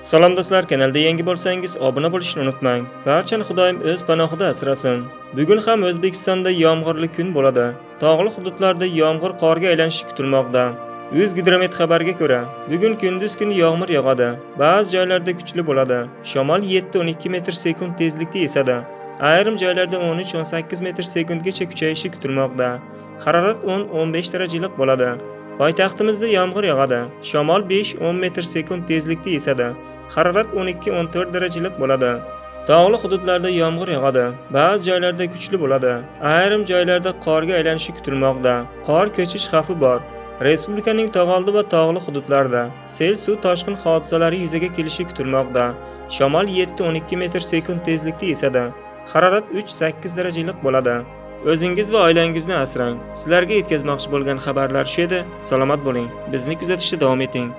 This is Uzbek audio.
Salom do'stlar, kanalda yangi bo'lsangiz obuna bo'lishni unutmang. Barchani Xudoyim o'z panohida asrasin. Bugun ham O'zbekistonda yomg'irli kun bo'ladi. Tog'li hududlarda yomg'ir qorga aylanishi kutilmoqda. O'zgidromet xabariga ko'ra, bugun kunduz kuni yomg'ir yog'adi. Ba'zi joylarda kuchli bo'ladi. Shamol 7-12 metr sekund tezlikda esadi. Ayrim joylarda 13-18 metr sekundgacha kuchayishi kutilmoqda. Harorat 10-15 darajalik bo'ladi. Poytaxtimizda yomg'ir yog'adi. Shamol 5-10 metr sekund tezlikda esadi. Harorat 12-14 darajalik bo'ladi. Tog'li hududlarda yomg'ir yog'adi. Ba'zi joylarda kuchli bo'ladi. Ayrim joylarda qorga aylanishi kutilmoqda. Qor ko'chish xavfi bor. Respublikaning tog'oldi va tog'li hududlarida sel suv toshqin hodisalari yuzaga kelishi kutilmoqda. Shamol 7-12 metr sekund tezlikda esadi. Harorat 3-8 darajalik bo'ladi. O'zingiz va oilangizni asrang. Sizlarga yetkazmoqchi bo'lgan xabarlar shu edi. Salomat bo'ling. Bizni kuzatishda davom eting.